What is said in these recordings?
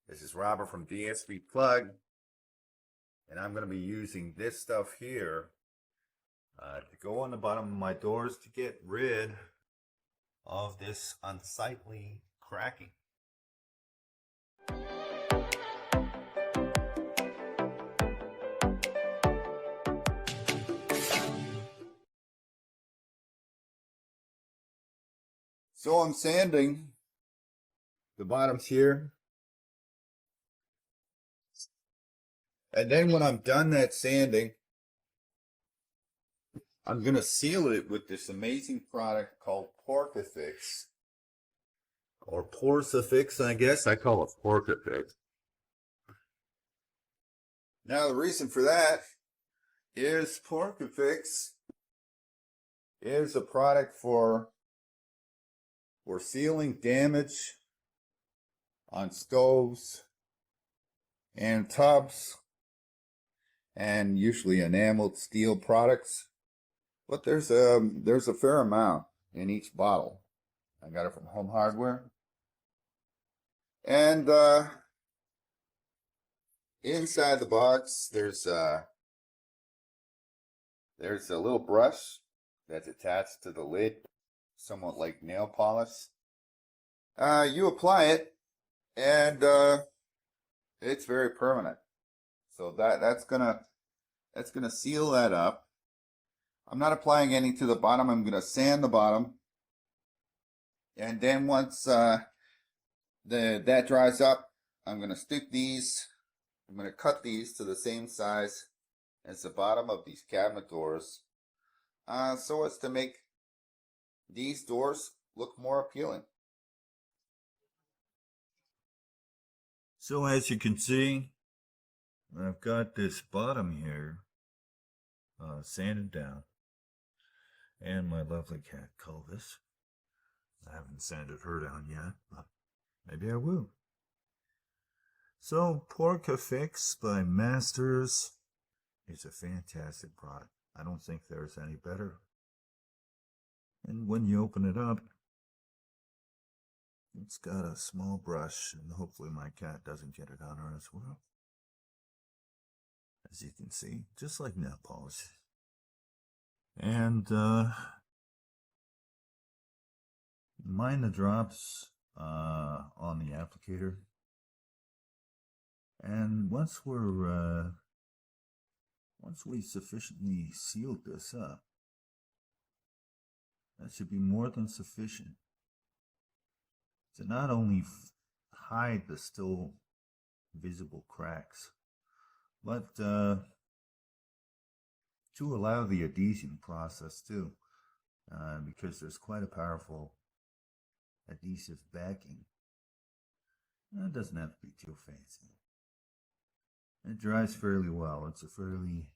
This is Robert from DSB Plug, and I'm going to be using this stuff here to go on the bottom of my doors to get rid of this unsightly cracking. So I'm sanding the bottoms here. And then when I'm done that sanding, I'm going to seal it with this amazing product called Porca-fix. Or Porca-fix, I guess. I call it Porca-fix. Now the reason for that is Porca-fix is a product for sealing damage on stoves and tubs and usually enameled steel products, but there's a fair amount in each bottle. I got it from Home Hardware, and inside the box there's a little brush that's attached to the lid, somewhat like nail polish. You apply it, and it's very permanent. So that's gonna seal that up. I'm not applying any to the bottom. I'm gonna sand the bottom, and then once that dries up, I'm gonna stick these. I'm gonna cut these to the same size as the bottom of these cabinet doors, so as to make these doors look more appealing. So as you can see, I've got this bottom here sanded down, and my lovely cat Clovis. I haven't sanded her down yet, but maybe I will. So Porca-fix by Masters is a fantastic product. I don't think there's any better. And when you open it up, it's got a small brush, and hopefully my cat doesn't get it on her as well. As you can see, just like nail polish. And mind the drops on the applicator. And once we sufficiently sealed this up, that should be more than sufficient to not only hide the still visible cracks, but to allow the adhesion process too, because there's quite a powerful adhesive backing. It doesn't have to be too fancy. It dries fairly well. It's a fairly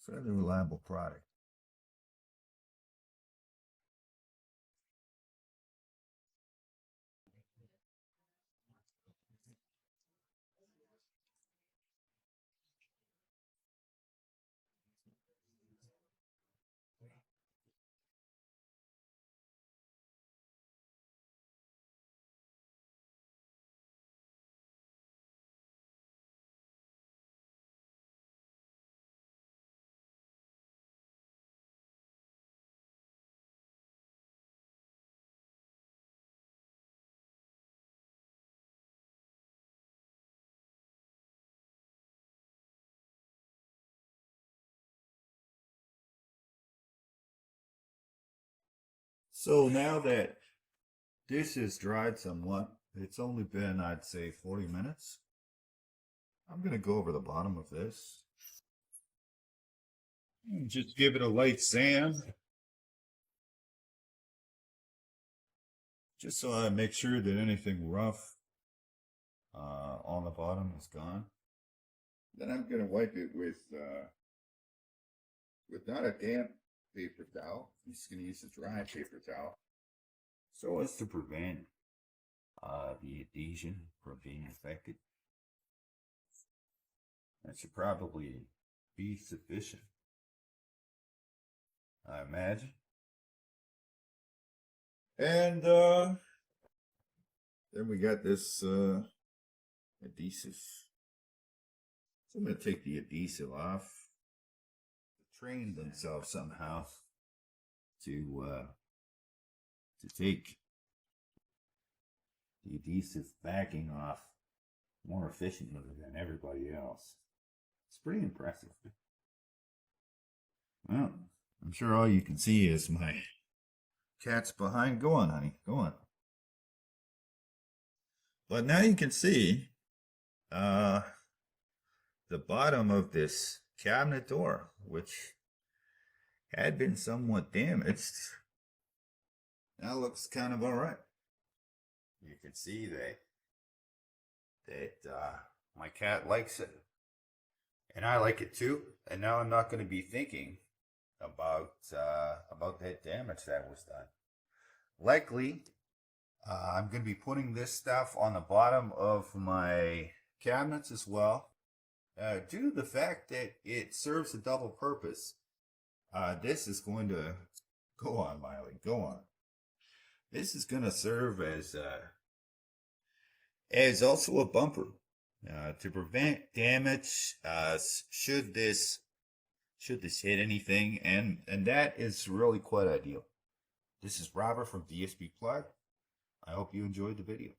reliable product. So now that this is dried somewhat, it's only been, I'd say, 40 minutes. I'm going to go over the bottom of this and just give it a light sand, just so I make sure that anything rough on the bottom is gone. Then I'm going to wipe it with not a damp paper towel. I'm just going to use a dry paper towel, so as to prevent the adhesion from being affected. That should probably be sufficient, I imagine. And Then we got this adhesive. So I'm going to take the adhesive off. Train themselves somehow to take the adhesive backing off more efficiently than everybody else. It's pretty impressive. Well, I'm sure all you can see is my cat's behind. Go on, honey. Go on. But now you can see the bottom of this cabinet door, which had been somewhat damaged. Now looks kind of all right. You can see that my cat likes it, and I like it too. And now I'm not going to be thinking about that damage that was done. Likely, I'm going to be putting this stuff on the bottom of my cabinets as well, due to the fact that it serves a double purpose. This is going to go on, Miley. Go on. This is going to serve as also a bumper to prevent damage should this hit anything, and that is really quite ideal. This is Robert from DSP Plug. I hope you enjoyed the video.